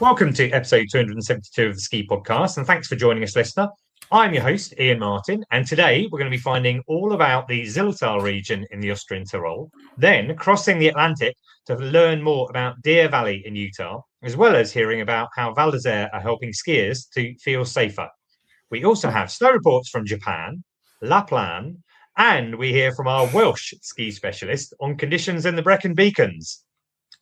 Welcome to episode 272 of the Ski Podcast, and thanks for joining us, listener. I'm your host, Iain Martin, and today we're going to be finding all about the Zillertal region in the Austrian Tirol, then crossing the Atlantic to learn more about Deer Valley in Utah, as well as hearing about how Val d'Isere are helping skiers to feel safer. We also have snow reports from Japan, Lapland, and we hear from our Welsh ski specialist on conditions in the Brecon Beacons.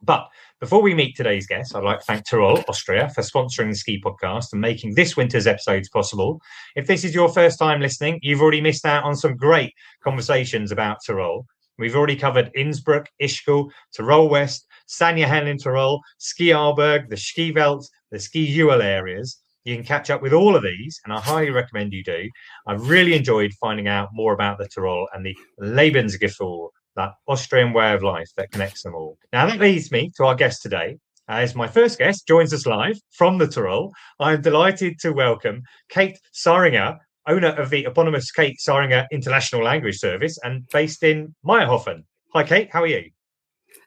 But before we meet today's guest, I'd like to thank Tirol, Austria, for sponsoring the Ski Podcast and making this winter's episodes possible. If this is your first time listening, you've already missed out on some great conversations about Tirol. We've already covered Innsbruck, Ischgl, Tirol West, San Johann in Tirol, Ski Arlberg, the Ski Welt, the Ski Uel areas. You can catch up with all of these, and I highly recommend you do. I've really enjoyed finding out more about the Tirol and the Lebensgefühl, that Austrian way of life that connects them all. Now, that leads me to our guest today. As my first guest joins us live from the Tirol, I'm delighted to welcome Kate Saringer, owner of the eponymous Kate Saringer International Language Service and based in Mayrhofen. Hi, Kate. How are you?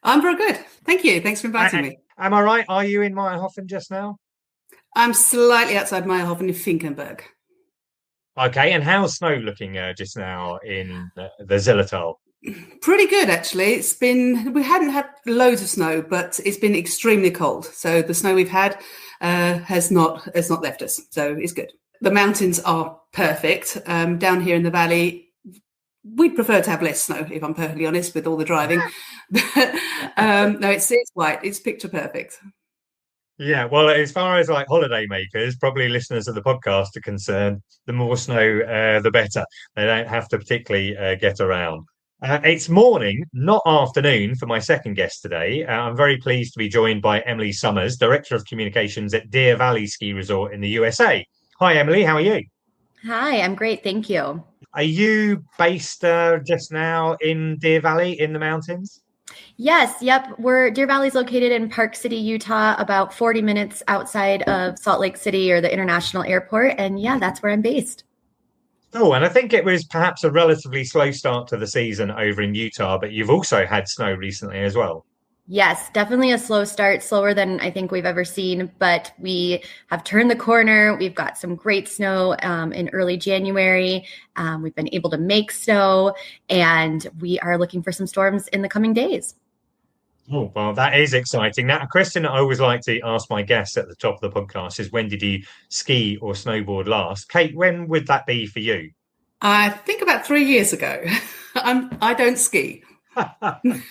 I'm very good. Thank you. Thanks for inviting me. Am I right? Are you in Mayrhofen just now? I'm slightly outside Mayrhofen-Hippach. Okay. And how's snow looking just now in the Zillertal? Pretty good, actually. We hadn't had loads of snow, but it's been extremely cold. So the snow we've had has not left us. So it's good. The mountains are perfect. Down here in the valley, we'd prefer to have less snow, if I'm perfectly honest, with all the driving. No, it's white. It's picture perfect. Yeah, well, as far as like holiday makers, probably listeners of the podcast are concerned, the more snow, the better. They don't have to particularly get around. It's morning, not afternoon, for my second guest today. I'm very pleased to be joined by Emily Summers, Director of Communications at Deer Valley Ski Resort in the USA. Hi, Emily. How are you? Hi, I'm great. Thank you. Are you based just now in Deer Valley in the mountains? Yes. Yep. Deer Valley's located in Park City, Utah, about 40 minutes outside of Salt Lake City or the International Airport. And yeah, that's where I'm based. Oh, and I think it was perhaps a relatively slow start to the season over in Utah, but you've also had snow recently as well. Yes, definitely a slow start, slower than I think we've ever seen, but we have turned the corner. We've got some great snow in early January. We've been able to make snow, and we are looking for some storms in the coming days. Oh, well, that is exciting. Now, a question I always like to ask my guests at the top of the podcast is, when did you ski or snowboard last? Kate, when would that be for you? I think about 3 years ago. I don't ski. Right,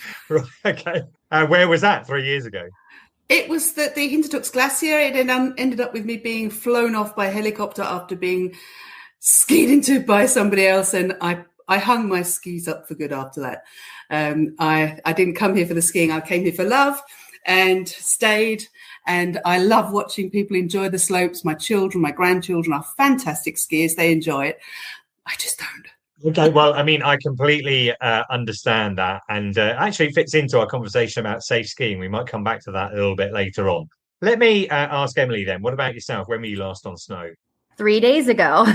okay. Where was that 3 years ago? It was the Hintertux glacier. It ended up with me being flown off by helicopter after being skied into by somebody else, and I hung my skis up for good after that. I didn't come here for the skiing. I came here for love and stayed. And I love watching people enjoy the slopes. My children, my grandchildren are fantastic skiers. They enjoy it. I just don't. Okay, well, I mean, I completely understand that. And actually it fits into our conversation about safe skiing. We might come back to that a little bit later on. Let me ask Emily then, what about yourself? When were you last on snow? 3 days ago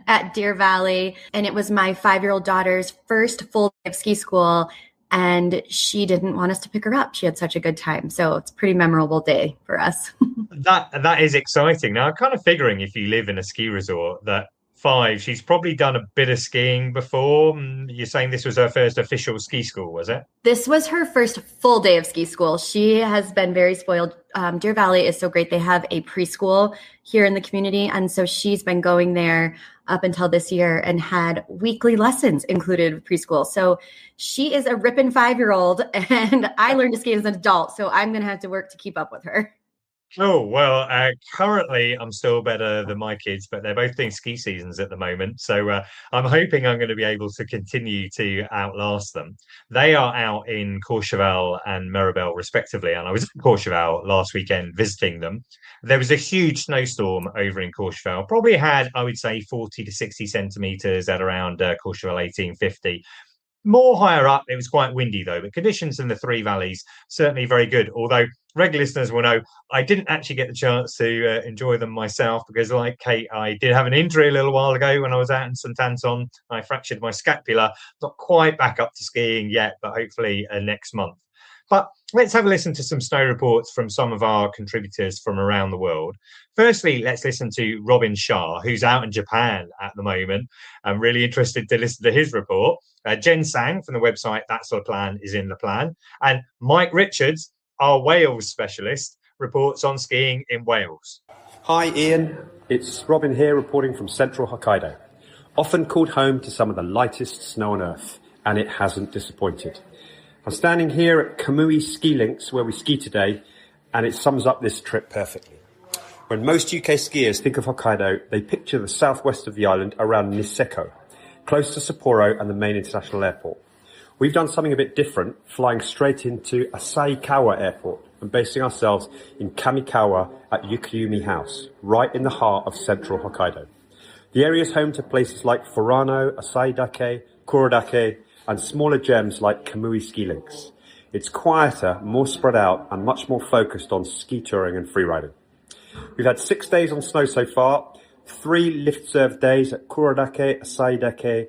at Deer Valley, and it was my 5-year-old daughter's first full day of ski school, and she didn't want us to pick her up. She had such a good time, so it's a pretty memorable day for us. That is exciting. Now, I'm kind of figuring if you live in a ski resort that 5, she's probably done a bit of skiing before. You're saying this was her first official ski school, was it? This was her first full day of ski school. She has been very spoiled. Deer Valley is so great. They have a preschool here in the community. And so she's been going there up until this year and had weekly lessons included with preschool. So she is a ripping 5-year-old, and I learned to skate as an adult. So I'm going to have to work to keep up with her. Oh, well, currently I'm still better than my kids, but they're both doing ski seasons at the moment. So I'm hoping I'm going to be able to continue to outlast them. They are out in Courchevel and Mirabel, respectively. And I was in Courchevel last weekend visiting them. There was a huge snowstorm over in Courchevel, probably had, I would say, 40 to 60 centimetres at around Courchevel 1850. More higher up, it was quite windy though, but conditions in the Three Valleys certainly very good. Although regular listeners will know I didn't actually get the chance to enjoy them myself because, like Kate, I did have an injury a little while ago when I was out in St Anton. I fractured my scapula. Not quite back up to skiing yet, but hopefully next month. But let's have a listen to some snow reports from some of our contributors from around the world. Firstly, let's listen to Robin Shah, who's out in Japan at the moment. I'm really interested to listen to his report. Jen Tsang from the website That's the Plan is in the Plan. And Mike Richards, our Wales specialist, reports on skiing in Wales. Hi Ian, it's Robin here reporting from central Hokkaido. Often called home to some of the lightest snow on earth, and it hasn't disappointed. I'm standing here at Kamui ski links where we ski today, and it sums up this trip perfectly. When most UK skiers think of Hokkaido, they picture the southwest of the island around Niseko, close to Sapporo and the main international airport. We've done something a bit different, flying straight into Asaikawa Airport and basing ourselves in Kamikawa at Yukiyumi House, right in the heart of central Hokkaido. The area is home to places like Furano, Asaidake, Kurodake, and smaller gems like Kamui ski links. It's quieter, more spread out, and much more focused on ski touring and freeriding. We've had 6 days on snow so far, 3 lift-served days at Kurodake, Asaidake,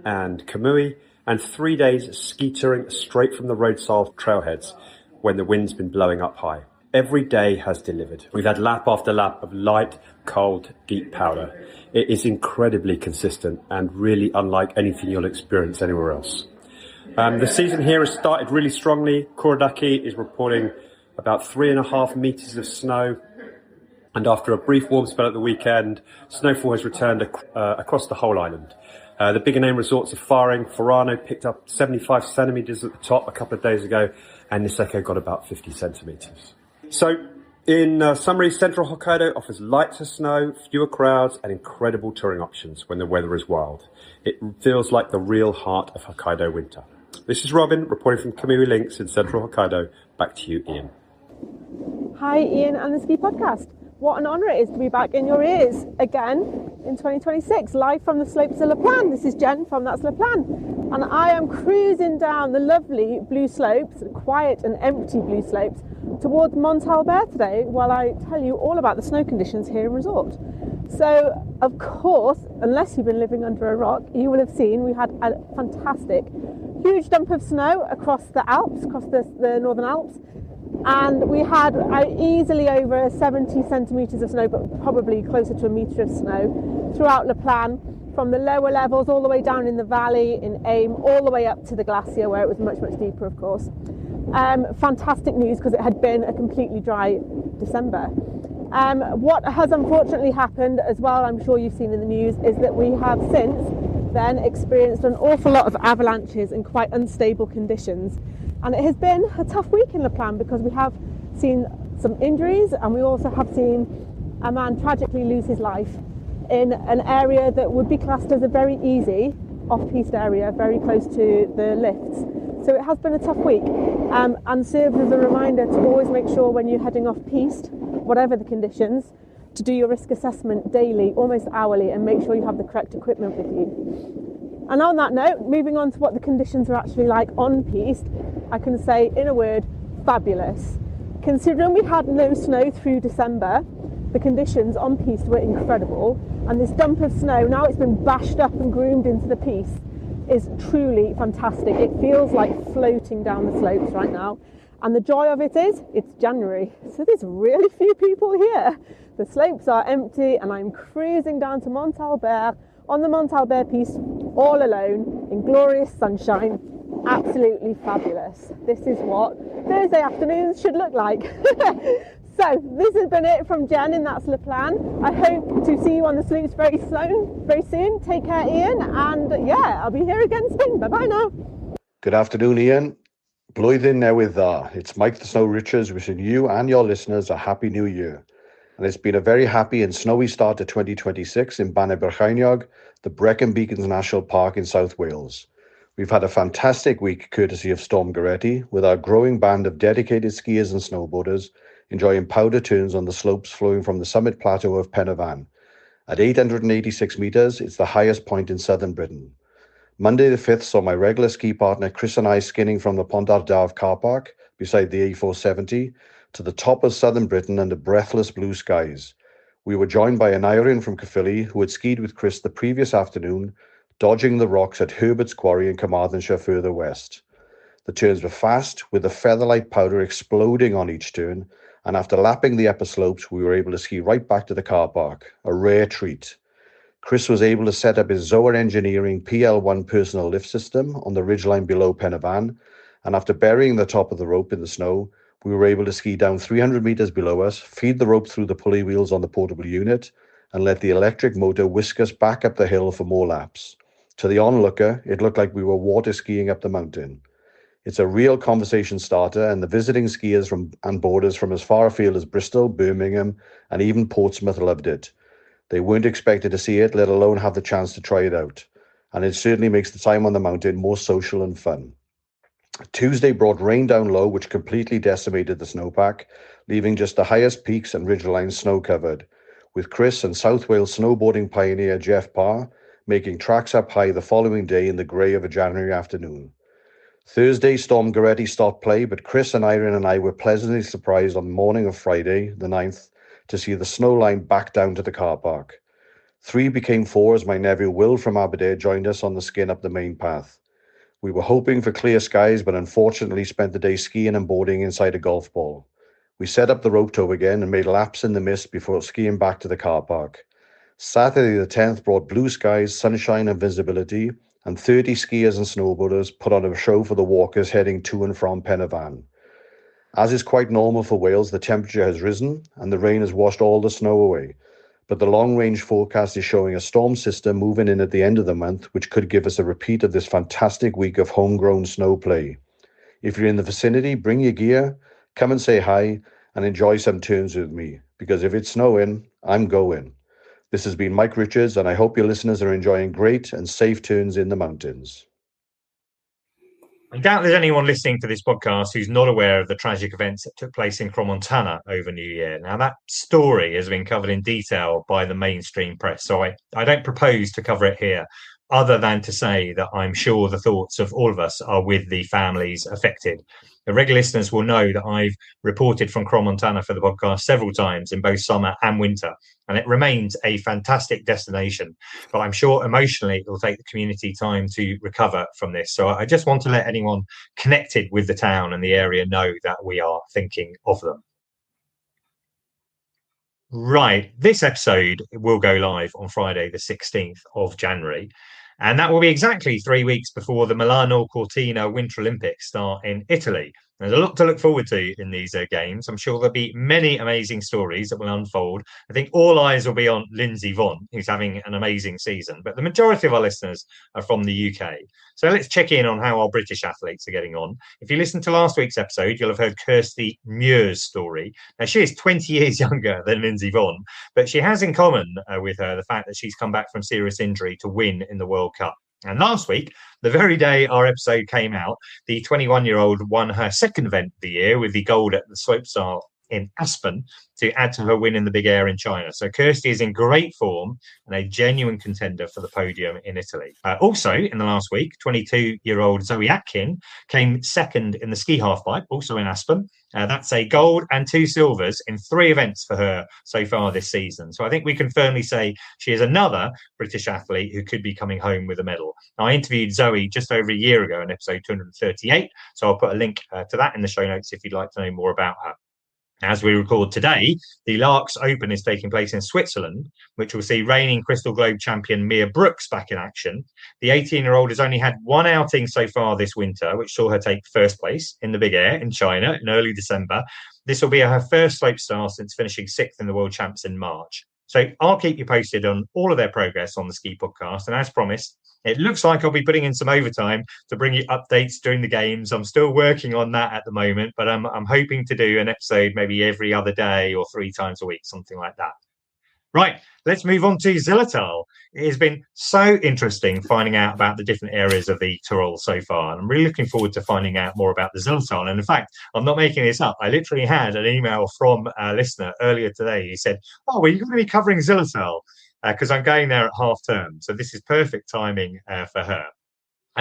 and Kamui, and 3 days ski touring straight from the roadside trailheads when the wind's been blowing up high. Every day has delivered. We've had lap after lap of light, cold, deep powder. It is incredibly consistent and really unlike anything you'll experience anywhere else. The season here has started really strongly. Kurodake is reporting about 3.5 meters of snow. And after a brief warm spell at the weekend, snowfall has returned across the whole island. The bigger name resorts are firing. Furano picked up 75 centimetres at the top a couple of days ago, and Niseko got about 50 centimetres. So, in summary, central Hokkaido offers lighter snow, fewer crowds, and incredible touring options when the weather is wild. It feels like the real heart of Hokkaido winter. This is Robin, reporting from Kamui Links in central Hokkaido. Back to you, Ian. Hi, Ian and the Ski Podcast. What an honour it is to be back in your ears again in 2026, live from the slopes of Le Plan. This is Jen from That's Le Plan, and I am cruising down the lovely blue slopes, quiet and empty blue slopes, towards Montalbert today, while I tell you all about the snow conditions here in resort. So, of course, unless you've been living under a rock, you will have seen we had a fantastic, huge dump of snow across the Alps, across the Northern Alps. And we had easily over 70 centimetres of snow, but probably closer to a metre of snow throughout Le Plan, from the lower levels all the way down in the valley in Aim, all the way up to the glacier where it was much, much deeper, of course. Fantastic news because it had been a completely dry December. What has unfortunately happened as well, I'm sure you've seen in the news, is that we have since then experienced an awful lot of avalanches and quite unstable conditions. And it has been a tough week in Le Plan because we have seen some injuries, and we also have seen a man tragically lose his life in an area that would be classed as a very easy off-piste area, very close to the lifts. So it has been a tough week, and serves as a reminder to always make sure when you're heading off-piste, whatever the conditions, to do your risk assessment daily, almost hourly, and make sure you have the correct equipment with you. And on that note, moving on to what the conditions are actually like on piste, I can say in a word, fabulous. Considering we had no snow through December, the conditions on piste were incredible, and this dump of snow, now it's been bashed up and groomed into the piste, is truly fantastic. It feels like floating down the slopes right now, and the joy of it is, it's January, so there's really few people here. The slopes are empty, and I'm cruising down to Montalbert, on the Montalbert piste, all alone, in glorious sunshine. Absolutely fabulous. This is what Thursday afternoons should look like. So, this has been it from Jen in That's Le Plan. I hope to see you on the slopes very soon. Take care, Ian, and yeah, I'll be here again soon. Bye-bye now. Good afternoon, Ian. Blwyddyn newydd dda. It's Mike the Snow Richards wishing you and your listeners a happy new year. And it's been a very happy and snowy start to 2026 in Banna Brycheiniog, the Brecon Beacons National Park in South Wales. We've had a fantastic week courtesy of Storm Goretti, with our growing band of dedicated skiers and snowboarders enjoying powder turns on the slopes flowing from the summit plateau of Pen y Fan. At 886 metres, it's the highest point in southern Britain. Monday the 5th saw my regular ski partner Chris and I skinning from the Pont d'Ardav car park beside the A470 to the top of southern Britain under breathless blue skies. We were joined by an Iain from Caerphilly who had skied with Chris the previous afternoon, dodging the rocks at Herbert's Quarry in Carmarthenshire further west. The turns were fast, with the featherlight powder exploding on each turn, and after lapping the upper slopes, we were able to ski right back to the car park, a rare treat. Chris was able to set up his Zoe Engineering PL1 personal lift system on the ridgeline below Pen y Fan, and after burying the top of the rope in the snow, we were able to ski down 300 metres below us, feed the rope through the pulley wheels on the portable unit, and let the electric motor whisk us back up the hill for more laps. To the onlooker, it looked like we were water skiing up the mountain. It's a real conversation starter, and the visiting skiers and boarders from as far afield as Bristol, Birmingham, and even Portsmouth loved it. They weren't expected to see it, let alone have the chance to try it out. And it certainly makes the time on the mountain more social and fun. Tuesday brought rain down low, which completely decimated the snowpack, leaving just the highest peaks and ridgelines snow-covered, with Chris and South Wales snowboarding pioneer Jeff Parr making tracks up high the following day in the grey of a January afternoon. Thursday, Storm Goretti stopped play, but Chris and Irene and I were pleasantly surprised on the morning of Friday, the 9th, to see the snow line back down to the car park. 3 became 4 as my nephew Will from Aberdare joined us on the skin up the main path. We were hoping for clear skies, but unfortunately spent the day skiing and boarding inside a golf ball. We set up the rope toboggan and made laps in the mist before skiing back to the car park. Saturday the 10th brought blue skies, sunshine and visibility, and 30 skiers and snowboarders put on a show for the walkers heading to and from Pen y Fan. As is quite normal for Wales, the temperature has risen and the rain has washed all the snow away. But the long-range forecast is showing a storm system moving in at the end of the month, which could give us a repeat of this fantastic week of homegrown snow play. If you're in the vicinity, bring your gear, come and say hi, and enjoy some turns with me, because if it's snowing, I'm going. This has been Mike Richards, and I hope your listeners are enjoying great and safe turns in the mountains. I doubt there's anyone listening to this podcast who's not aware of the tragic events that took place in Cromontana over New Year. Now, that story has been covered in detail by the mainstream press, so I don't propose to cover it here, other than to say that I'm sure the thoughts of all of us are with the families affected. The regular listeners will know that I've reported from Cromontana for the podcast several times in both summer and winter, and it remains a fantastic destination. But I'm sure emotionally it will take the community time to recover from this. So I just want to let anyone connected with the town and the area know that we are thinking of them. Right, this episode will go live on Friday, the 16th of January. And that will be exactly 3 weeks before the Milano-Cortina Winter Olympics start in Italy. There's a lot to look forward to in these games. I'm sure there'll be many amazing stories that will unfold. I think all eyes will be on Lindsey Vonn, who's having an amazing season. But the majority of our listeners are from the UK. So let's check in on how our British athletes are getting on. If you listened to last week's episode, you'll have heard Kirsty Muir's story. Now, she is 20 years younger than Lindsey Vonn, but she has in common with her the fact that she's come back from serious injury to win in the World Cup. And last week, the very day our episode came out, the 21-year-old won her second event of the year with the gold at the slopestyle in Aspen to add to her win in the big air in China. So Kirsty is in great form and a genuine contender for the podium in Italy. Also, in the last week, 22-year-old Zoe Atkin came second in the ski halfpipe, also in Aspen. That's a gold and 2 silvers in 3 events for her so far this season. So I think we can firmly say she is another British athlete who could be coming home with a medal. Now, I interviewed Zoe just over a year ago in episode 238, so I'll put a link to that in the show notes if you'd like to know more about her. As we record today, the Larks Open is taking place in Switzerland, which will see reigning Crystal Globe champion Mia Brooks back in action. The 18-year-old has only had 1 outing so far this winter, which saw her take first place in the big air in China in early December. This will be her first slopestyle since finishing 6th in the World Champs in March. So I'll keep you posted on all of their progress on the Ski Podcast. And as promised, it looks like I'll be putting in some overtime to bring you updates during the games. I'm still working on that at the moment, but I'm hoping to do an episode maybe every other day or 3 times a week, something like that. Right, let's move on to Zillertal. It has been so interesting finding out about the different areas of the Tyrol so far. And I'm really looking forward to finding out more about the Zillertal. And in fact, I'm not making this up. I literally had an email from a listener earlier today. He said, "Oh, well, you're going to be covering Zillertal because I'm going there at half term. So this is perfect timing for her."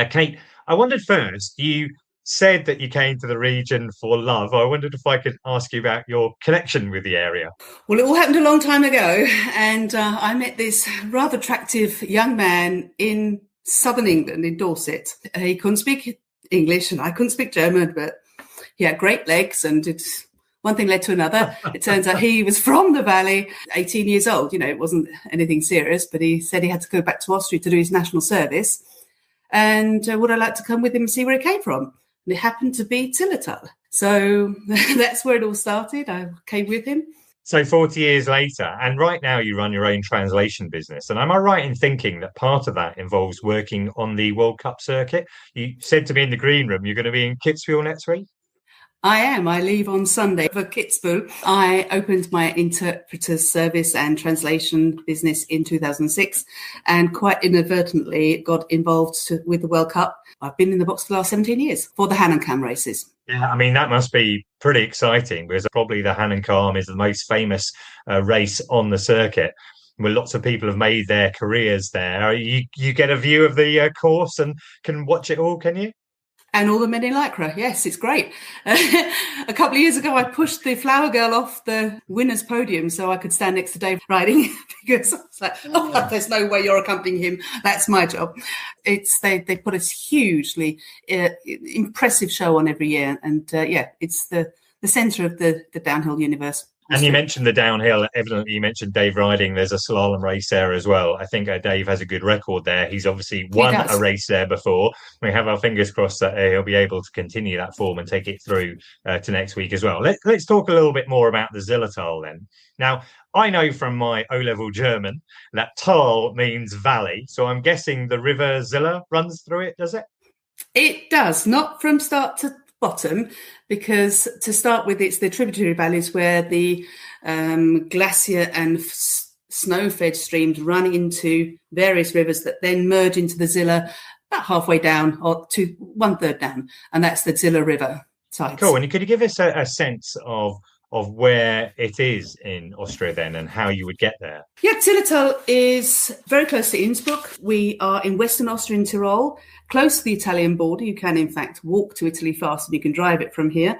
Kate, I wondered first, you said that you came to the region for love. I wondered if I could ask you about your connection with the area. Well, it all happened a long time ago, and I met this rather attractive young man in southern England, in Dorset. He couldn't speak English and I couldn't speak German, but he had great legs and one thing led to another. It turns out he was from the valley, 18 years old. It wasn't anything serious, but he said he had to go back to Austria to do his national service. And would I like to come with him and see where it came from? And it happened to be Zillertal. So that's where it all started. I came with him. So 40 years later, and right now you run your own translation business. And am I right in thinking that part of that involves working on the World Cup circuit? You said to me in the green room, you're going to be in Kitzbühel next week? I am. I leave on Sunday for Kitzbühel. I opened my interpreter service and translation business in 2006 and quite inadvertently got involved with the World Cup. I've been in the box for the last 17 years for the Hahnenkamm races. Yeah, I mean, that must be pretty exciting because probably the Hahnenkamm is the most famous race on the circuit, where lots of people have made their careers there. You get a view of the course and can watch it all, can you? And all the men in lycra. Yes, it's great. A couple of years ago, I pushed the flower girl off the winner's podium so I could stand next to Dave riding because I was like, oh, there's no way you're accompanying him. That's my job. They put a hugely impressive show on every year. And it's the centre of the downhill universe. And you mentioned the downhill. Evidently, you mentioned Dave riding. There's a slalom race there as well. I think Dave has a good record there. He's obviously won a race there before. We have our fingers crossed that he'll be able to continue that form and take it through to next week as well. Let's talk a little bit more about the Zillertal then. Now, I know from my O-level German that Tal means valley. So I'm guessing the river Ziller runs through it, does it? It does, not from start to bottom, because to start with, it's the tributary valleys where the glacier and snow-fed streams run into various rivers that then merge into the Ziller about halfway down or to 1/3 down, and that's the Ziller River sides. Cool. And could you give us a sense of where it is in Austria then and how you would get there? Yeah, Zillertal is very close to Innsbruck. We are in Western Austrian Tirol, close to the Italian border. You can, in fact, walk to Italy fast and you can drive it from here.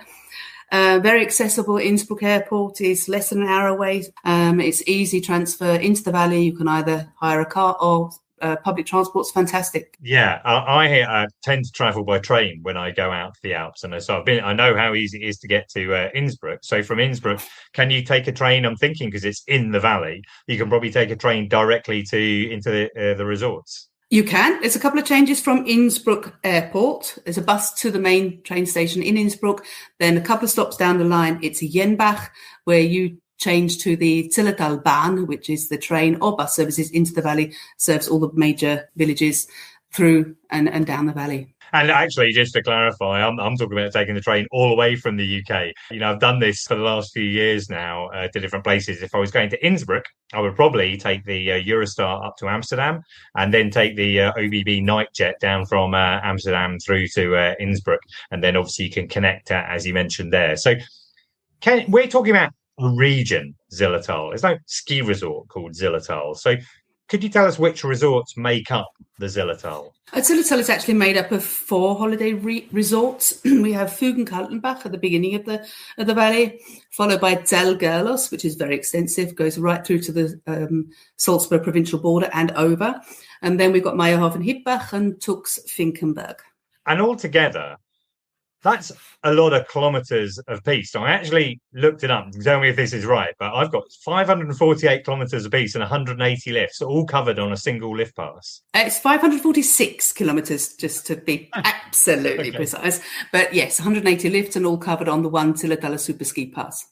Very accessible. Innsbruck Airport is less than an hour away. It's easy transfer into the valley. You can either hire a car or public transport's fantastic. Yeah, I tend to travel by train when I go out to the Alps, and so I know how easy it is to get to Innsbruck. So from Innsbruck, can you take a train? I'm thinking because it's in the valley, you can probably take a train directly into the resorts. You can. There's a couple of changes from Innsbruck Airport. There's a bus to the main train station in Innsbruck. Then a couple of stops down the line, it's Jenbach, where you change to the Zillertal Bahn, which is the train or bus services into the valley, serves all the major villages through and down the valley. And actually, just to clarify, I'm talking about taking the train all the way from the UK. I've done this for the last few years now to different places. If I was going to Innsbruck, I would probably take the Eurostar up to Amsterdam and then take the OBB night jet down from Amsterdam through to Innsbruck. And then obviously you can connect, as you mentioned there. So we're talking about a region, Zillertal. There's no ski resort called Zillertal. So could you tell us which resorts make up the Zillertal? Zillertal is actually made up of 4 holiday resorts. We have Fügen-Kaltenbach at the beginning of the valley, followed by Zell-Gerlos, which is very extensive, goes right through to the Salzburg provincial border and over. And then we've got Mayrhofen-Hippach and Tux-Finkenberg. And altogether, that's a lot of kilometres of piste. I actually looked it up. Tell me if this is right, but I've got 548 kilometres of piste and 180 lifts, all covered on a single lift pass. It's 546 kilometres, just to be absolutely precise. But yes, 180 lifts and all covered on the one Zillertal Superskipass.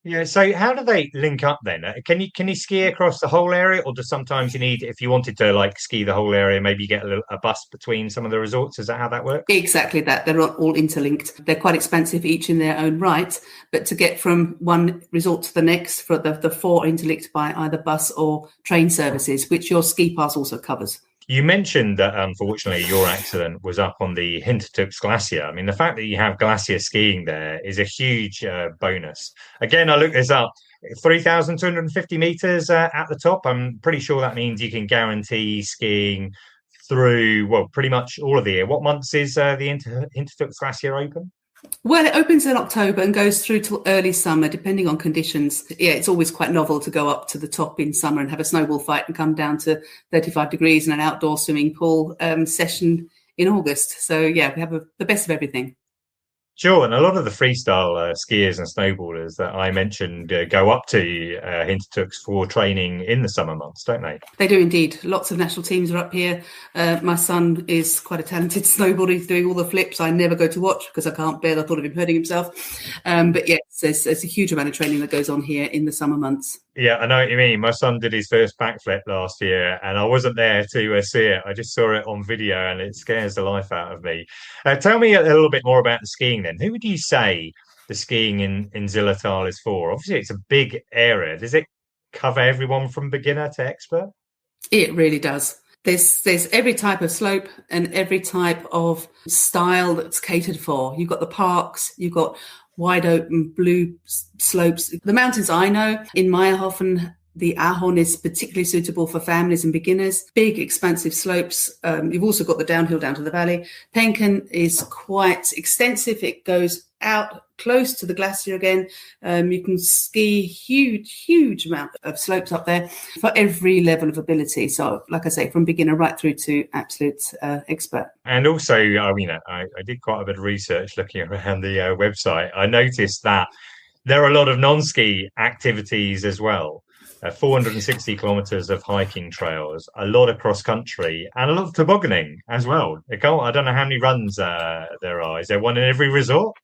Yeah, so how do they link up then? Can you ski across the whole area, or does sometimes you need, if you wanted to ski the whole area, maybe you get a bus between some of the resorts? Is that how that works? Exactly that. They're not all interlinked. They're quite expensive each in their own right, but to get from one resort to the next, for the 4 interlinked by either bus or train services, which your ski pass also covers. You mentioned that, unfortunately, your accident was up on the Hintertux glacier. I mean, the fact that you have glacier skiing there is a huge bonus. Again, I looked this up, 3,250 metres at the top. I'm pretty sure that means you can guarantee skiing through, pretty much all of the year. What months is the Hintertux glacier open? Well, it opens in October and goes through till early summer, depending on conditions. Yeah, it's always quite novel to go up to the top in summer and have a snowball fight and come down to 35 degrees in an outdoor swimming pool session in August. So yeah, we have the best of everything. Sure, and a lot of the freestyle skiers and snowboarders that I mentioned go up to Hintertux for training in the summer months, don't they? They do indeed. Lots of national teams are up here. My son is quite a talented snowboarder. He's doing all the flips. I never go to watch because I can't bear the thought of him hurting himself. But yes, there's a huge amount of training that goes on here in the summer months. Yeah, I know what you mean. My son did his first backflip last year and I wasn't there to see it. I just saw it on video and it scares the life out of me. Tell me a little bit more about the skiing then. Who would you say the skiing in Zillertal is for? Obviously, it's a big area. Does it cover everyone from beginner to expert? It really does. There's every type of slope and every type of style that's catered for. You've got the parks, you've got wide open blue slopes. The mountains I know in Mayrhofen, the Ahorn is particularly suitable for families and beginners. Big, expansive slopes. You've also got the downhill down to the valley. Penken is quite extensive. It goes out close to the glacier again. You can ski huge amount of slopes up there for every level of ability. So, like I say, from beginner right through to absolute expert. And also, I mean, I did quite a bit of research looking around the website. I noticed that there are a lot of non-ski activities as well. 460 kilometers of hiking trails, a lot of cross country, and a lot of tobogganing as well. I don't know how many runs there are. Is there one in every resort?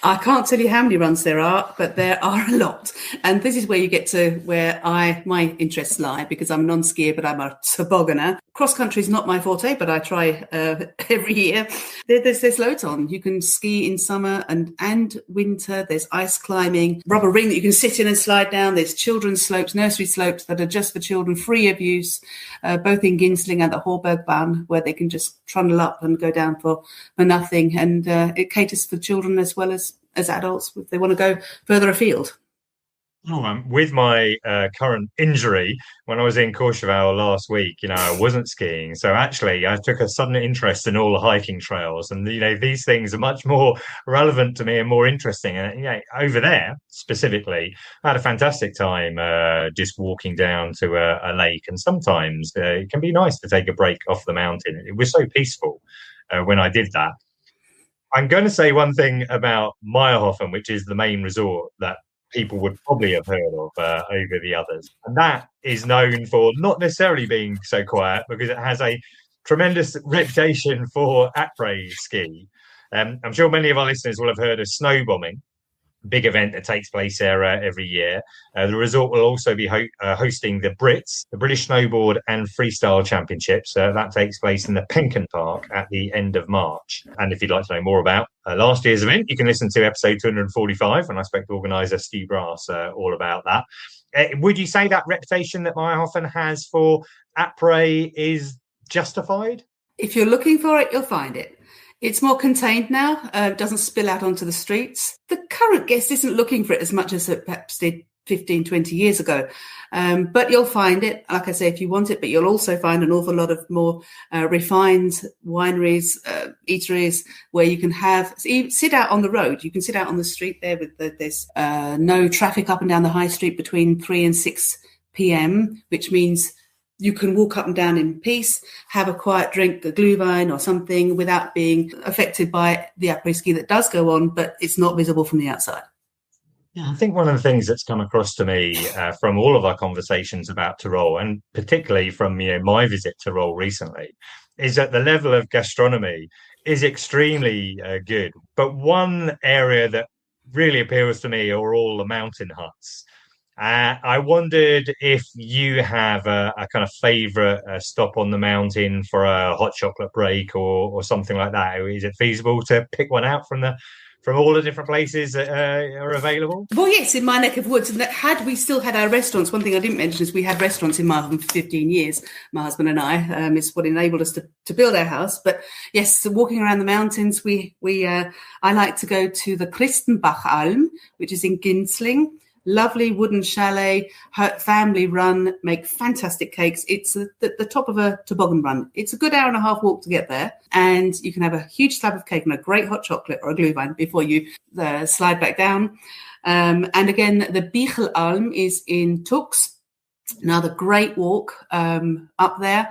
I can't tell you how many runs there are, but there are a lot. And this is where you get to where my interests lie, because I'm a non-skier, but I'm a tobogganer. Cross country is not my forte, but I try every year. There's loads on. You can ski in summer and winter. There's ice climbing, rubber ring that you can sit in and slide down. There's children's slopes, nursery slopes that are just for children, free of use, both in Ginsling and the Horbergbahn, where they can just trundle up and go down for nothing. And it caters for children as well as adults if they want to go further afield. With my current injury, when I was in Courchevel last week, I wasn't skiing. So actually, I took a sudden interest in all the hiking trails. And, these things are much more relevant to me and more interesting. And, over there, specifically, I had a fantastic time just walking down to a lake. And sometimes it can be nice to take a break off the mountain. It was so peaceful when I did that. I'm going to say one thing about Mayrhofen, which is the main resort that people would probably have heard of over the others. And that is known for not necessarily being so quiet, because it has a tremendous reputation for après ski. I'm sure many of our listeners will have heard of snowbombing, big event that takes place there every year. The resort will also be hosting the Brits, the British Snowboard and Freestyle Championships. That takes place in the Penken Park at the end of March. And if you'd like to know more about last year's event, you can listen to episode 245, and I spoke to organiser Steve Brass all about that. Would you say that reputation that Mayrhofen has for après is justified? If you're looking for it, you'll find it. It's more contained now. It doesn't spill out onto the streets. The current guest isn't looking for it as much as it perhaps did 15, 20 years ago. But you'll find it, like I say, if you want it, but you'll also find an awful lot of more refined wineries, eateries, where you can sit out on the road. You can sit out on the street there with there's no traffic up and down the high street between 3 and 6 p.m., which means you can walk up and down in peace, have a quiet drink, a glühwein or something, without being affected by the après ski that does go on, but it's not visible from the outside. Yeah, I think one of the things that's come across to me from all of our conversations about Tyrol, and particularly from my visit to Tyrol recently, is that the level of gastronomy is extremely good. But one area that really appeals to me are all the mountain huts. I wondered if you have a kind of favourite stop on the mountain for a hot chocolate break or something like that. Is it feasible to pick one out from all the different places that are available? Well, yes, in my neck of woods. And had we still had our restaurants, one thing I didn't mention is we had restaurants in Mayrhofen for 15 years, my husband and I. It's what enabled us to build our house. But yes, so walking around the mountains, I like to go to the Tristenbachalm, which is in Ginsling. Lovely wooden chalet, family run, make fantastic cakes. It's the top of a toboggan run. It's a good hour and a half walk to get there. And you can have a huge slab of cake and a great hot chocolate or a glühwein before you slide back down. And again, the Bichlalm is in Tux. Another great walk up there.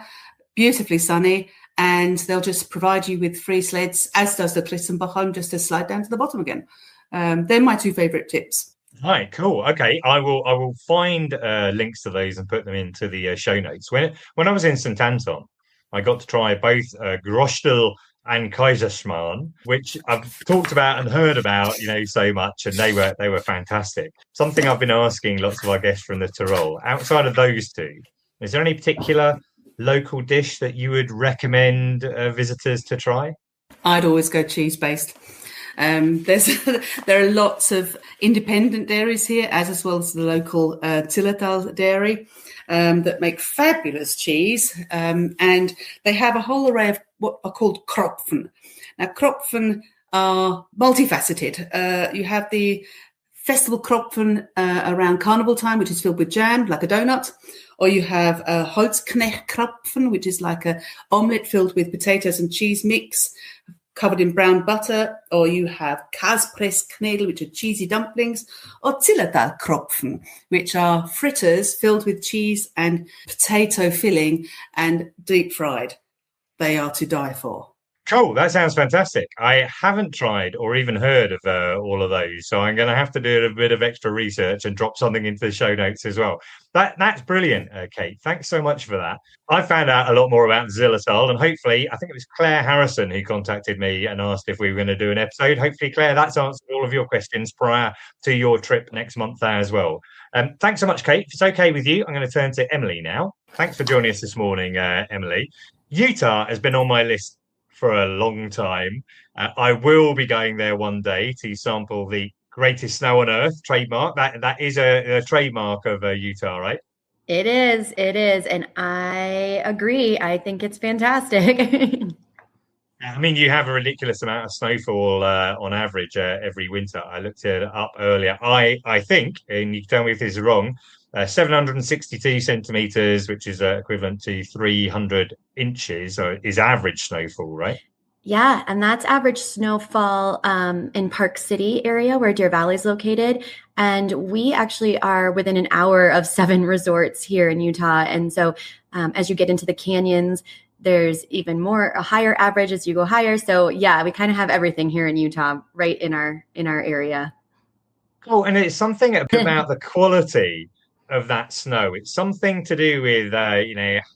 Beautifully sunny. and they'll just provide you with free sleds, as does the Tristenbachalm, just to slide down to the bottom again. They're my two favourite tips. Right, cool. Okay, I will find links to those and put them into the show notes. When I was in St Anton, I got to try both Grostel and Kaiserschmarrn, which I've talked about and heard about, so much, and they were fantastic. Something I've been asking lots of our guests from the Tyrol. Outside of those two, is there any particular local dish that you would recommend visitors to try? I'd always go cheese-based. There are lots of independent dairies here, as well as the local Zillertal dairy, that make fabulous cheese, and they have a whole array of what are called Kropfen. Now, Kropfen are multifaceted. You have the festival Kropfen around carnival time, which is filled with jam, like a donut, or you have a Holzknecht Kropfen, which is like a omelette filled with potatoes and cheese mix, covered in brown butter, or you have Kaspressknädel, which are cheesy dumplings, or Zillertal Kropfen, which are fritters filled with cheese and potato filling and deep fried. They are to die for. Cool, that sounds fantastic. I haven't tried or even heard of all of those, so I'm going to have to do a bit of extra research and drop something into the show notes as well. That's brilliant, Kate. Thanks so much for that. I found out a lot more about Zillertal, and hopefully, I think it was Claire Harrison who contacted me and asked if we were going to do an episode. Hopefully, Claire, that's answered all of your questions prior to your trip next month there as well. Thanks so much, Kate. If it's okay with you, I'm going to turn to Emily now. Thanks for joining us this morning, Emily. Utah has been on my list for a long time. I will be going there one day to sample the greatest snow on earth trademark. That is a trademark of Utah, right? It is. And I agree. I think it's fantastic. I mean, you have a ridiculous amount of snowfall on average every winter. I looked it up earlier. I think, and you can tell me if this is wrong, 762 centimeters, which is equivalent to 300 inches, is average snowfall, right? Yeah, and that's average snowfall in Park City area where Deer Valley is located. And we actually are within an hour of 7 resorts here in Utah. And so as you get into the canyons, there's even a higher average as you go higher. So yeah, we kind of have everything here in Utah, right in our area. Cool. And it's something about the quality of that snow. It's something to do with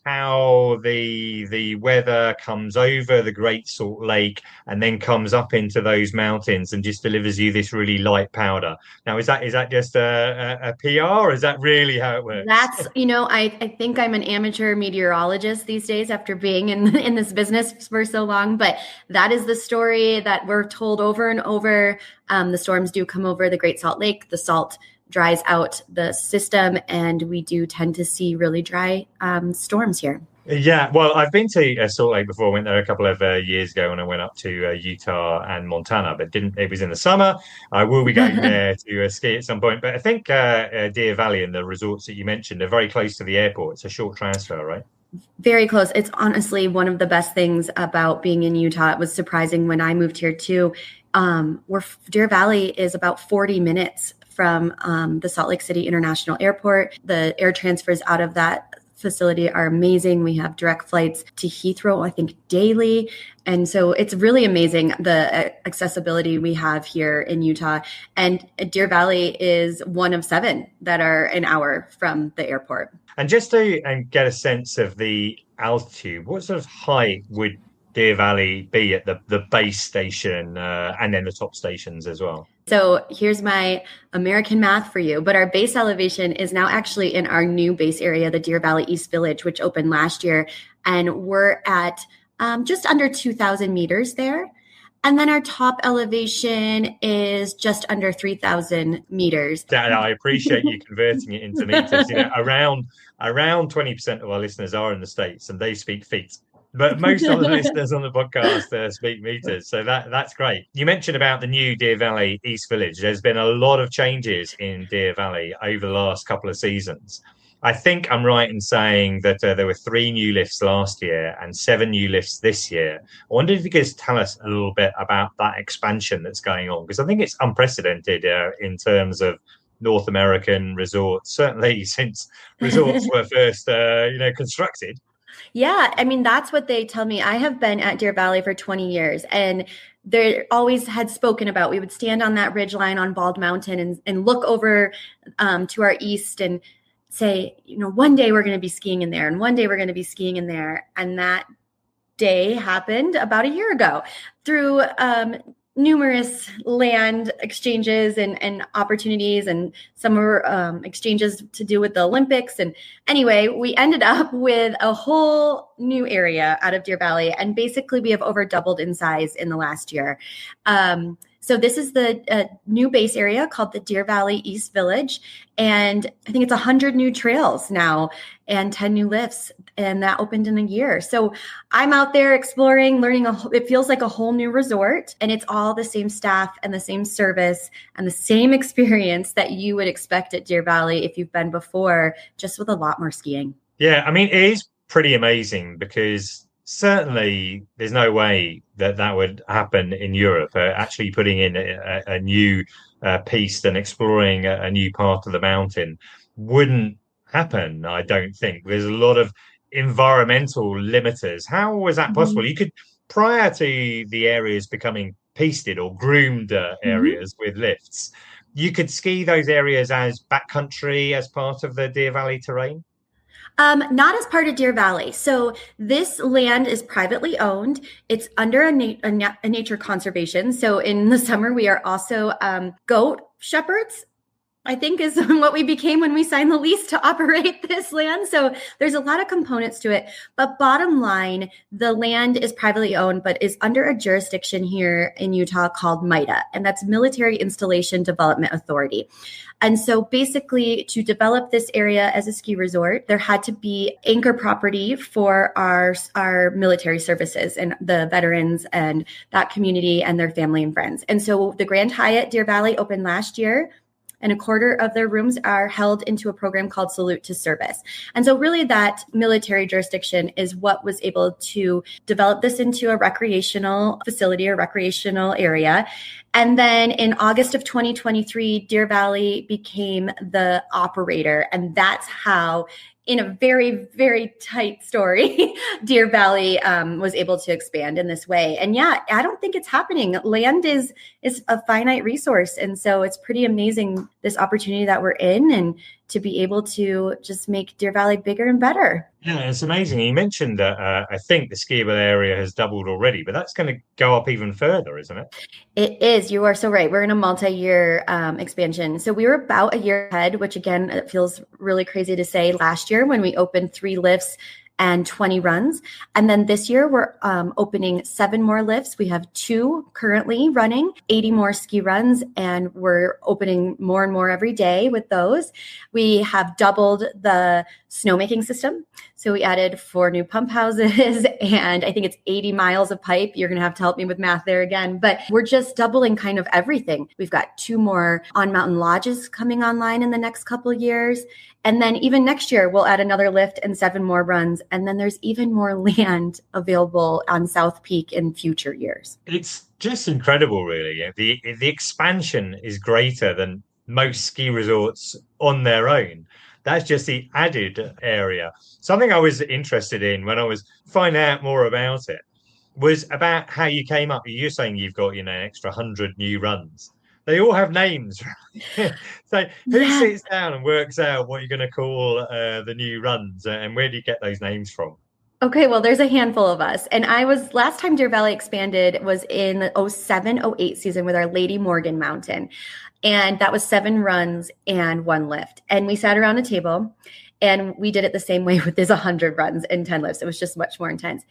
how the weather comes over the Great Salt Lake and then comes up into those mountains and just delivers you this really light powder. Now, is that just a PR, or is that really how it works? That's I think I'm an amateur meteorologist these days after being in this business for so long, but that is the story that we're told over and over. The storms do come over the Great Salt Lake. The salt dries out the system, and we do tend to see really dry storms here. Yeah, well, I've been to Salt Lake before. I went there a couple of years ago when I went up to Utah and Montana, but it was in the summer. I will be going there to ski at some point. But I think Deer Valley and the resorts that you mentioned are very close to the airport. It's a short transfer, right? Very close. It's honestly one of the best things about being in Utah. It was surprising when I moved here too. Deer Valley is about 40 minutes from the Salt Lake City International Airport. The air transfers out of that facility are amazing. We have direct flights to Heathrow, I think, daily. And so it's really amazing, the accessibility we have here in Utah. And Deer Valley is one of 7 that are an hour from the airport. And just to get a sense of the altitude, what sort of height would Deer Valley be at the base station and then the top stations as well? So here's my American math for you. But our base elevation is now actually in our new base area, the Deer Valley East Village, which opened last year. And we're at just under 2,000 meters there. And then our top elevation is just under 3,000 meters. Dan, I appreciate you converting it into meters. Around 20% of our listeners are in the States and they speak feet. But most of the listeners on the podcast speak meters. So that's great. You mentioned about the new Deer Valley East Village. There's been a lot of changes in Deer Valley over the last couple of seasons. I think I'm right in saying that there were 3 new lifts last year and 7 new lifts this year. I wonder if you could tell us a little bit about that expansion that's going on, because I think it's unprecedented in terms of North American resorts, certainly since resorts were first constructed. Yeah, I mean, that's what they tell me. I have been at Deer Valley for 20 years, and they always had spoken about, we would stand on that ridge line on Bald Mountain and look over to our east and say, one day we're going to be skiing in there, and one day we're going to be skiing in there. And that day happened about a year ago through numerous land exchanges and opportunities, and some were exchanges to do with the Olympics. And anyway, we ended up with a whole new area out of Deer Valley, and basically we have over doubled in size in the last year. So this is the new base area called the Deer Valley East Village. And I think it's 100 new trails now and 10 new lifts. And that opened in a year. So I'm out there exploring, learning. It feels like a whole new resort. And it's all the same staff and the same service and the same experience that you would expect at Deer Valley if you've been before, just with a lot more skiing. Yeah, I mean, it is pretty amazing because certainly there's no way that would happen in Europe. Actually putting in a new piste and exploring a new part of the mountain wouldn't happen, I don't think. There's a lot of environmental limiters. How was that possible? You could, prior to the areas becoming pisted or groomed areas with lifts, you could ski those areas as backcountry as part of the Deer Valley terrain? Not as part of Deer Valley. So this land is privately owned. It's under a nature conservation. So in the summer, we are also goat shepherds, I think is what we became when we signed the lease to operate this land. So there's a lot of components to it. But bottom line, the land is privately owned, but is under a jurisdiction here in Utah called MITA, and that's Military Installation Development Authority. And so basically, to develop this area as a ski resort, there had to be anchor property for our military services and the veterans and that community and their family and friends. And so the Grand Hyatt Deer Valley opened last year, and a quarter of their rooms are held into a program called Salute to Service. And so really that military jurisdiction is what was able to develop this into a recreational facility or recreational area. And then in August of 2023, Deer Valley became the operator. And that's how, in a very, very tight story, Deer Valley was able to expand in this way. And yeah, I don't think it's happening. Land is a finite resource. And so it's pretty amazing, this opportunity that we're in, and to be able to just make Deer Valley bigger and better. Yeah, it's amazing. You mentioned that I think the skiable area has doubled already, but that's going to go up even further, isn't it? It is. You are so right. We're in a multi-year expansion. So we were about a year ahead, which again, it feels really crazy to say, last year when we opened 3 lifts and 20 runs. And then this year we're opening 7 more lifts. We have 2 currently running, 80 more ski runs, and we're opening more and more every day with those. We have doubled the snowmaking system. So we added 4 new pump houses, and I think it's 80 miles of pipe. You're going to have to help me with math there again, but we're just doubling kind of everything. We've got 2 more on-mountain lodges coming online in the next couple of years. And then even next year, we'll add another lift and 7 more runs. And then there's even more land available on South Peak in future years. It's just incredible, really. The expansion is greater than most ski resorts on their own. That's just the added area. Something I was interested in when I was finding out more about it was about how you came up. You're saying you've got, an extra 100 new runs. They all have names. So who sits down and works out what you're going to call the new runs, and where do you get those names from? Okay, well, there's a handful of us. And last time Deer Valley expanded was in the 07-08 season with our Lady Morgan Mountain. And that was 7 runs and 1 lift. And we sat around a table and we did it the same way with this 100 runs and 10 lifts. It was just much more intense.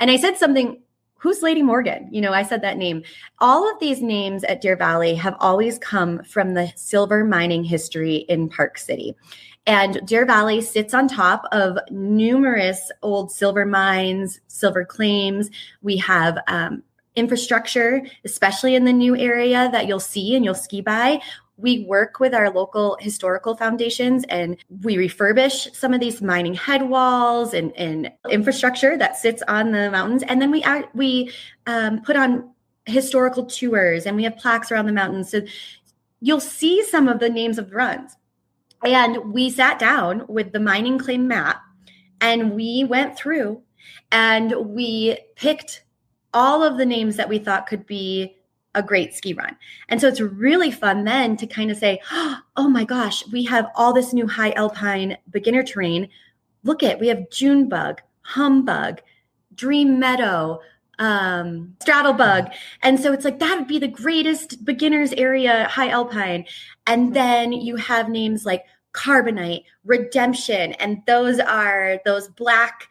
And I said something, who's Lady Morgan? I said that name. All of these names at Deer Valley have always come from the silver mining history in Park City. And Deer Valley sits on top of numerous old silver mines, silver claims. We have infrastructure, especially in the new area that you'll see and you'll ski by. We work with our local historical foundations and we refurbish some of these mining head walls and infrastructure that sits on the mountains. And then we put on historical tours and we have plaques around the mountains. So you'll see some of the names of the runs. And we sat down with the mining claim map And we went through and we picked all of the names that we thought could be a great ski run. And so it's really fun then to kind of say, oh my gosh, we have all this new high alpine beginner terrain. Look we have Junebug, Humbug, Dream Meadow, Straddlebug. And so it's like, that would be the greatest beginners area, high alpine. And then you have names like Carbonite, Redemption, and those are those black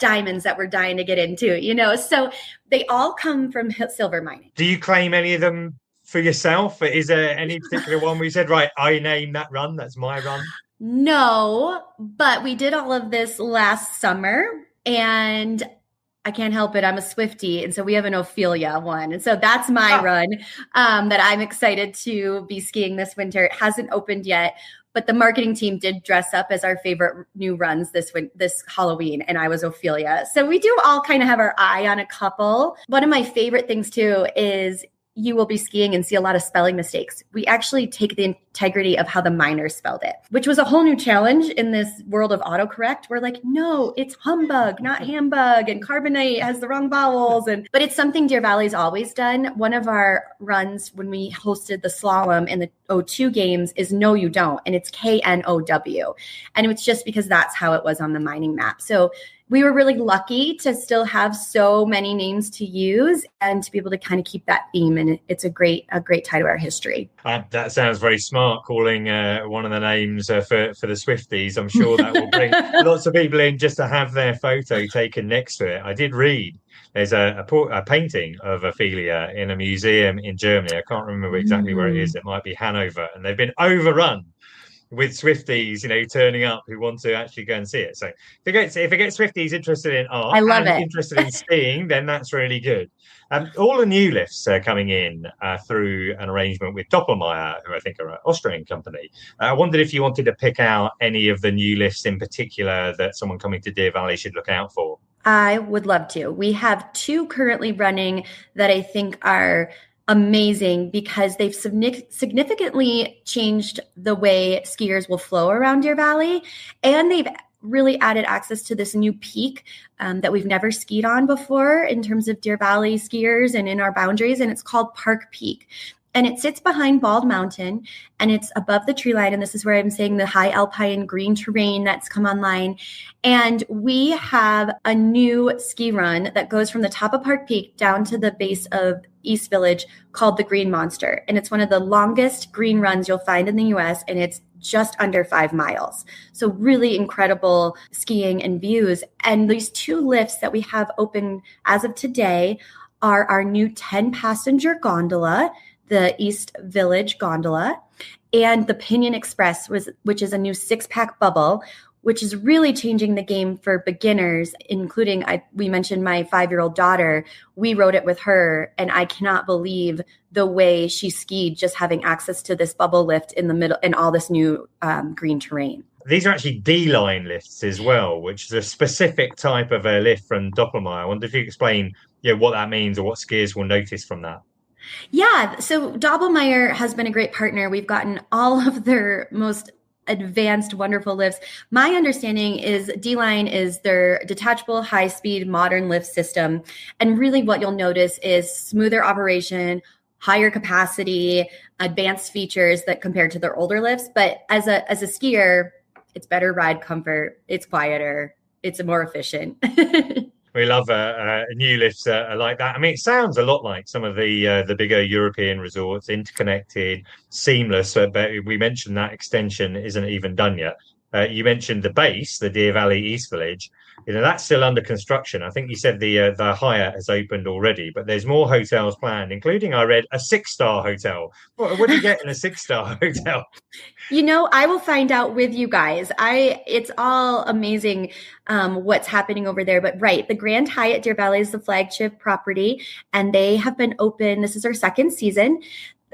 diamonds that we're dying to get into, so they all come from silver mining. Do you claim any of them for yourself? Is there any particular one where you said, right, I name that run, that's my run? No, but we did all of this last summer, and I can't help it. I'm a Swiftie. And so we have an Ophelia one. And so that's my run that I'm excited to be skiing this winter. It hasn't opened yet, but the marketing team did dress up as our favorite new runs this Halloween, and I was Ophelia. So we do all kind of have our eye on a couple. One of my favorite things too is you will be skiing and see a lot of spelling mistakes. We actually take the integrity of how the miners spelled it, which was a whole new challenge in this world of autocorrect. We're like, no, it's humbug, not hambug, and Carbonite has the wrong vowels. But it's something Deer Valley's always done. One of our runs when we hosted the slalom in the O2 games is No You Don't, and it's KNOW. And it's just because that's how it was on the mining map. So we were really lucky to still have so many names to use and to be able to kind of keep that theme. And it's a great tie to our history. That sounds very smart, calling one of the names for the Swifties. I'm sure that will bring lots of people in just to have their photo taken next to it. I did read there's a painting of Ophelia in a museum in Germany. I can't remember exactly where it is. It might be Hanover. And they've been overrun with Swifties, turning up who want to actually go and see it. So if it gets Swifties interested in art, I love it. Interested in skiing, then that's really good. All the new lifts are coming in through an arrangement with Doppelmayr, who I think are an Austrian company. I wondered if you wanted to pick out any of the new lifts in particular that someone coming to Deer Valley should look out for. I would love to. We have two currently running that I think are amazing because they've significantly changed the way skiers will flow around Deer Valley, and they've really added access to this new peak that we've never skied on before in terms of Deer Valley skiers and in our boundaries, and it's called Park Peak. And it sits behind Bald Mountain, and it's above the tree line. And this is where I'm saying the high alpine green terrain that's come online. And we have a new ski run that goes from the top of Park Peak down to the base of East Village called the Green Monster. And it's one of the longest green runs you'll find in the US, and it's just under 5 miles. So really incredible skiing and views. And these two lifts that we have open as of today are our new 10-passenger gondola, the East Village gondola, and the Pinion Express, which is a new 6-pack bubble, which is really changing the game for beginners, including, we mentioned my 5-year-old daughter. We rode it with her, and I cannot believe the way she skied just having access to this bubble lift in the middle and all this new green terrain. These are actually D-line lifts as well, which is a specific type of a lift from Doppelmayr. I wonder if you could explain what that means or what skiers will notice from that. Yeah, so Doppelmayr has been a great partner. We've gotten all of their most advanced, wonderful lifts. My understanding is D-Line is their detachable, high-speed, modern lift system. And really what you'll notice is smoother operation, higher capacity, advanced features that compared to their older lifts. But as a skier, it's better ride comfort, it's quieter, it's more efficient. We love new lifts like that. I mean, it sounds a lot like some of the bigger European resorts, interconnected, seamless. But we mentioned that extension isn't even done yet. You mentioned the base, the Deer Valley East Village. That's still under construction. I think you said the Hyatt has opened already, but there's more hotels planned, including, I read, a 6-star hotel. What do you get in a 6-star hotel? I will find out with you guys. It's all amazing what's happening over there. But right, the Grand Hyatt Deer Valley is the flagship property, and they have been open. This is our second season.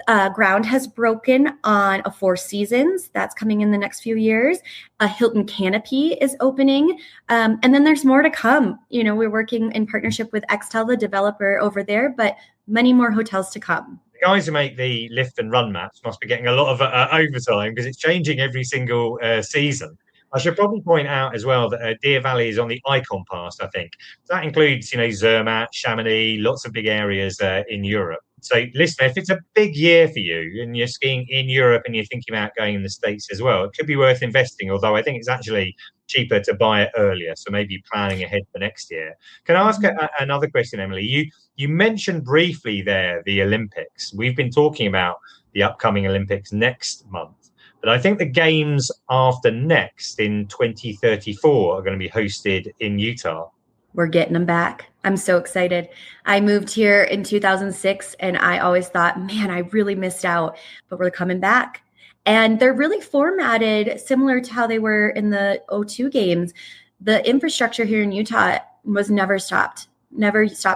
Ground has broken on a 4 Seasons. That's coming in the next few years. A Hilton Canopy is opening. And then there's more to come. We're working in partnership with Xtel, the developer over there, but many more hotels to come. The guys who make the lift and run maps must be getting a lot of overtime because it's changing every single season. I should probably point out as well that Deer Valley is on the Icon Pass, I think. That includes, Zermatt, Chamonix, lots of big areas in Europe. So, listener, if it's a big year for you and you're skiing in Europe and you're thinking about going in the States as well, it could be worth investing, although I think it's actually cheaper to buy it earlier. So maybe planning ahead for next year. Can I ask another question, Emily? You mentioned briefly there the Olympics. We've been talking about the upcoming Olympics next month. But I think the games after next in 2034 are going to be hosted in Utah. We're getting them back. I'm so excited. I moved here in 2006 and I always thought, man, I really missed out, but we're coming back. And they're really formatted similar to how they were in the 2002 games. The infrastructure here in Utah was never stopped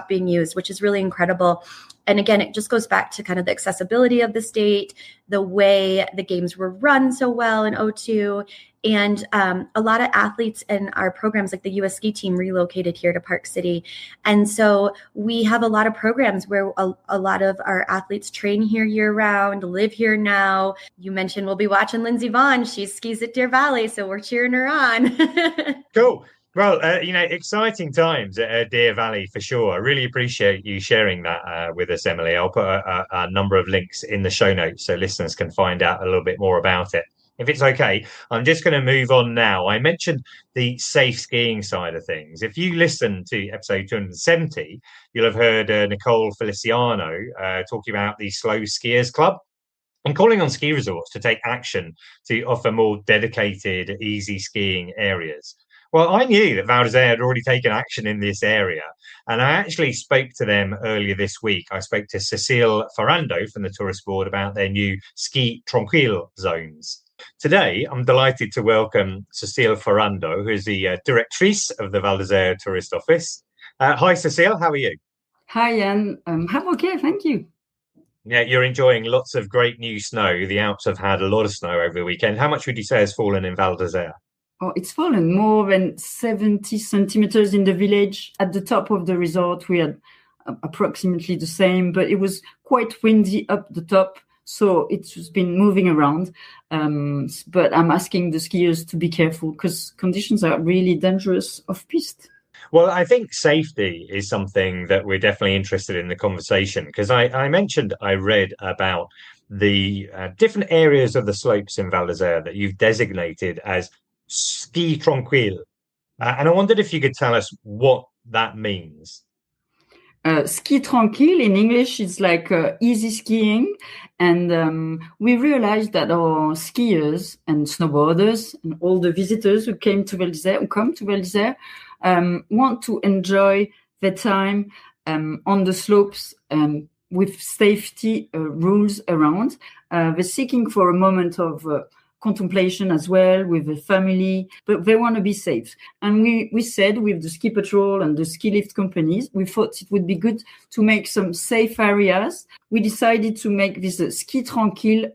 being used, which is really incredible. And again, it just goes back to kind of the accessibility of the state, the way the games were run so well in 2002. And a lot of athletes in our programs, like the U.S. ski team, relocated here to Park City. And so we have a lot of programs where a lot of our athletes train here year round, live here now. You mentioned we'll be watching Lindsey Vonn. She skis at Deer Valley, so we're cheering her on. Cool. Well, exciting times at Deer Valley for sure. I really appreciate you sharing that with us, Emily. I'll put a number of links in the show notes so listeners can find out a little bit more about it. If it's okay, I'm just going to move on now. I mentioned the safe skiing side of things. If you listen to episode 270, you'll have heard Nicole Feliciano talking about the Slow Skiers Club and calling on ski resorts to take action to offer more dedicated, easy skiing areas. Well, I knew that Val d'Isère had already taken action in this area, and I actually spoke to them earlier this week. I spoke to Cecile Ferrando from the Tourist Board about their new Ski Tranquille zones. Today, I'm delighted to welcome Cecile Ferrando, who is the directrice of the Val d'Isère Tourist Office. Hi, Cecile. How are you? Hi, Iain. I'm okay. Thank you. Yeah, you're enjoying lots of great new snow. The Alps have had a lot of snow over the weekend. How much would you say has fallen in Val d'Isère? Oh, it's fallen more than 70 centimeters in the village. At the top of the resort, we had approximately the same, but it was quite windy up the top, so it's been moving around. But I'm asking the skiers to be careful because conditions are really dangerous off-piste. Well, I think safety is something that we're definitely interested in the conversation because I mentioned I read about the different areas of the slopes in Val d'Isère that you've designated as Ski Tranquille. And I wondered if you could tell us what that means. Ski Tranquille in English is like easy skiing. And we realized that our skiers and snowboarders and all the visitors who come to Val d'Isère, want to enjoy their time on the slopes with safety rules around. They're seeking for a moment of contemplation as well with the family, but they want to be safe. And we said with the ski patrol and the ski lift companies, we thought it would be good to make some safe areas. We decided to make this Ski Tranquille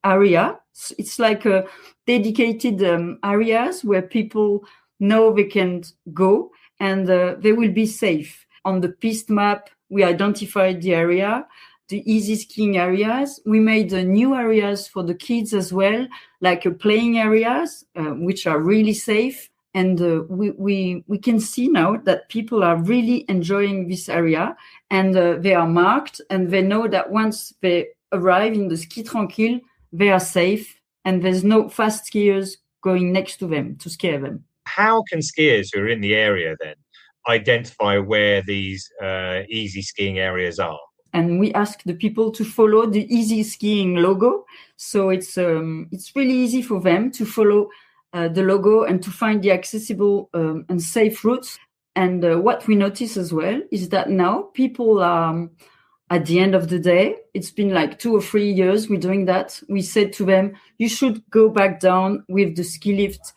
area. It's like a dedicated areas where people know they can go and they will be safe. On the piste map, we identified the area, the easy skiing areas. We made new areas for the kids as well, like playing areas, which are really safe. And we can see now that people are really enjoying this area and they are marked and they know that once they arrive in the Ski Tranquille, they are safe and there's no fast skiers going next to them to scare them. How can skiers who are in the area then identify where these easy skiing areas are? And we ask the people to follow the easy skiing logo. So it's really easy for them to follow the logo and to find the accessible and safe routes. And what we notice as well is that now people are, at the end of the day, it's been like 2 or 3 years we're doing that. We said to them, you should go back down with the ski lift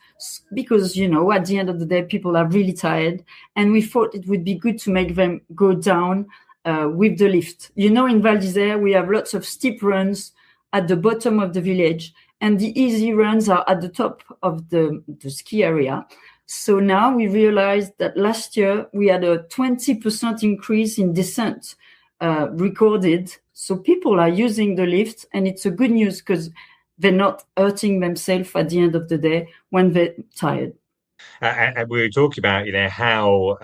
because, at the end of the day, people are really tired. And we thought it would be good to make them go down with the lift. In Val d'Isère, we have lots of steep runs at the bottom of the village, and the easy runs are at the top of the ski area. So now we realized that last year we had a 20% increase in descent recorded. So people are using the lift, and it's a good news because they're not hurting themselves at the end of the day when they're tired. And we were talking about, how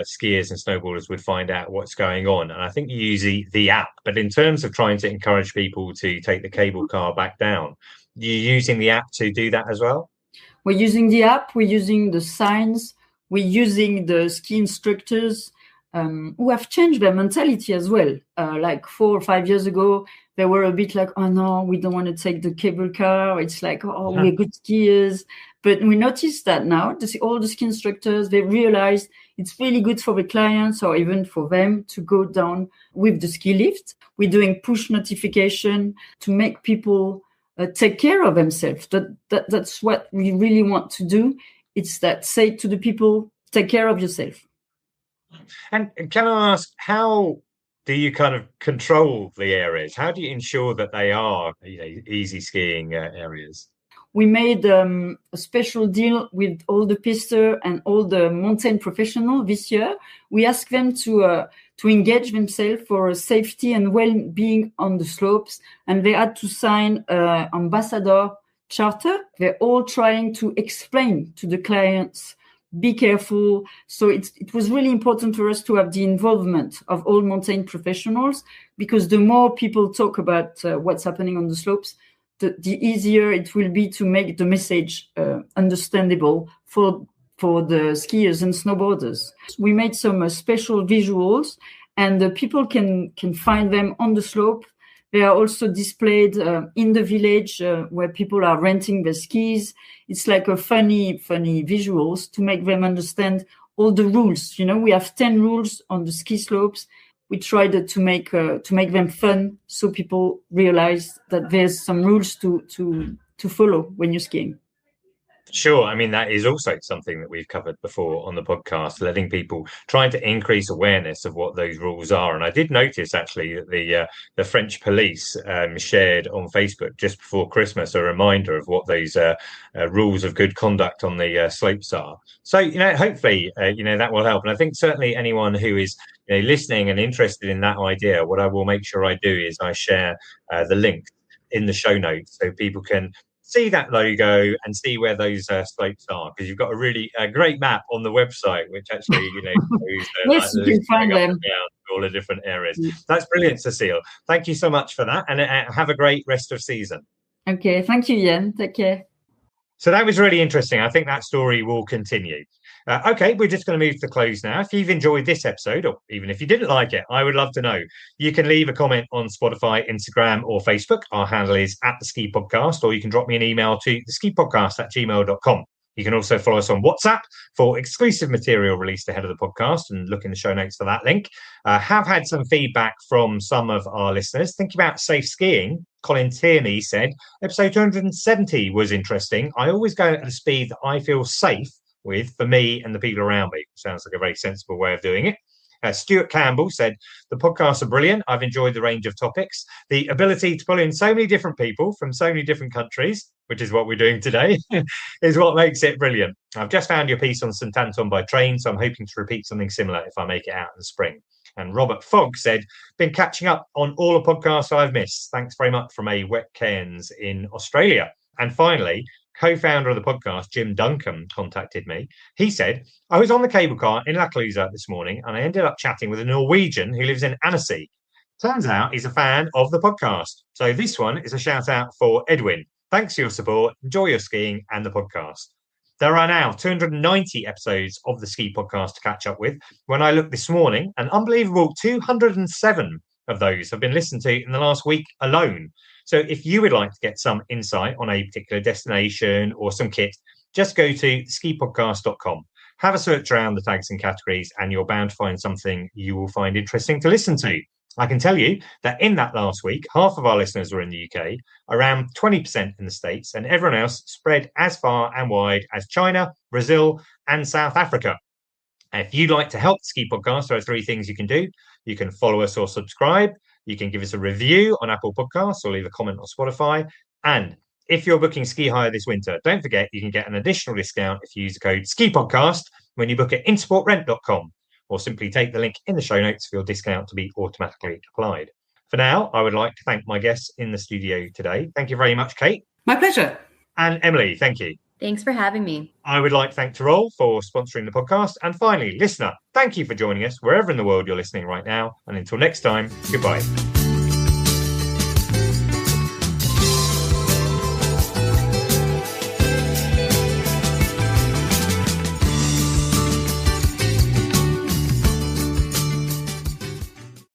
skiers and snowboarders would find out what's going on. And I think you use the app. But in terms of trying to encourage people to take the cable car back down, you're using the app to do that as well? We're using the app. We're using the signs. We're using the ski instructors who have changed their mentality as well. Like 4 or 5 years ago, they were a bit like, oh, no, we don't want to take the cable car. It's like, oh, we're good skiers. But we noticed that now, all the ski instructors, they realized it's really good for the clients or even for them to go down with the ski lift. We're doing push notification to make people take care of themselves. That's what we really want to do. It's that say to the people, take care of yourself. And can I ask, how do you kind of control the areas? How do you ensure that they are easy skiing areas? We made a special deal with all the pisters and all the mountain professionals this year. We asked them to engage themselves for safety and well-being on the slopes, and they had to sign an ambassador charter. They're all trying to explain to the clients, be careful. So it was really important for us to have the involvement of all mountain professionals, because the more people talk about what's happening on the slopes, the easier it will be to make the message understandable for the skiers and snowboarders. We made some special visuals, and the people can find them on the slope. They are also displayed in the village where people are renting their skis. It's like a funny visuals to make them understand all the rules. We have 10 rules on the ski slopes. We tried to make them fun, so people realize that there's some rules to follow when you're skiing. Sure. I mean, that is also something that we've covered before on the podcast, letting people trying to increase awareness of what those rules are. And I did notice actually that the French police shared on Facebook just before Christmas a reminder of what those rules of good conduct on the slopes are. So, hopefully, that will help. And I think certainly anyone who is listening and interested in that idea, what I will make sure I do is I share the link in the show notes so people can see that logo and see where those slopes are, because you've got a really great map on the website, which actually, shows, yes, you can find them. All the different areas. That's brilliant, Cecile. Thank you so much for that, and have a great rest of season. Okay, thank you, Iain. Take care. So that was really interesting. I think that story will continue. Okay, we're just going to move to close now. If you've enjoyed this episode, or even if you didn't like it, I would love to know. You can leave a comment on Spotify, Instagram, or Facebook. Our handle is @theski-podcast, or you can drop me an email to theskipodcast@gmail.com. You can also follow us on WhatsApp for exclusive material released ahead of the podcast, and look in the show notes for that link. Have had some feedback from some of our listeners. Thinking about safe skiing, Colin Tierney said, episode 270 was interesting. I always go at a speed that I feel safe with for me and the people around me. Sounds like a very sensible way of doing it. Stuart Campbell said, the podcasts are brilliant. I've enjoyed the range of topics. The ability to pull in so many different people from so many different countries, which is what we're doing today, is what makes it brilliant. I've just found your piece on St Anton by train, so I'm hoping to repeat something similar if I make it out in the spring. And Robert Fogg said, been catching up on all the podcasts I've missed. Thanks very much from a wet Cairns in Australia. And finally, co-founder of the podcast, Jim Duncan, contacted me. He said, I was on the cable car in La Clusaz this morning, and I ended up chatting with a Norwegian who lives in Annecy. Turns out he's a fan of the podcast. So this one is a shout out for Edwin. Thanks for your support. Enjoy your skiing and the podcast. There are now 290 episodes of the Ski Podcast to catch up with. When I looked this morning, an unbelievable 207 of those have been listened to in the last week alone. So if you would like to get some insight on a particular destination or some kit, just go to skipodcast.com. Have a search around the tags and categories, and you're bound to find something you will find interesting to listen to. I can tell you that in that last week, half of our listeners were in the UK, around 20% in the States, and everyone else spread as far and wide as China, Brazil, and South Africa. If you'd like to help the Ski Podcast, there are 3 things you can do. You can follow us or subscribe. You can give us a review on Apple Podcasts or leave a comment on Spotify. And if you're booking ski hire this winter, don't forget you can get an additional discount if you use the code SKIPODCAST when you book at intersportrent.com, or simply take the link in the show notes for your discount to be automatically applied. For now, I would like to thank my guests in the studio today. Thank you very much, Kate. My pleasure. And Emily, thank you. Thanks for having me. I would like to thank Tirol for sponsoring the podcast. And finally, listener, thank you for joining us wherever in the world you're listening right now. And until next time, goodbye.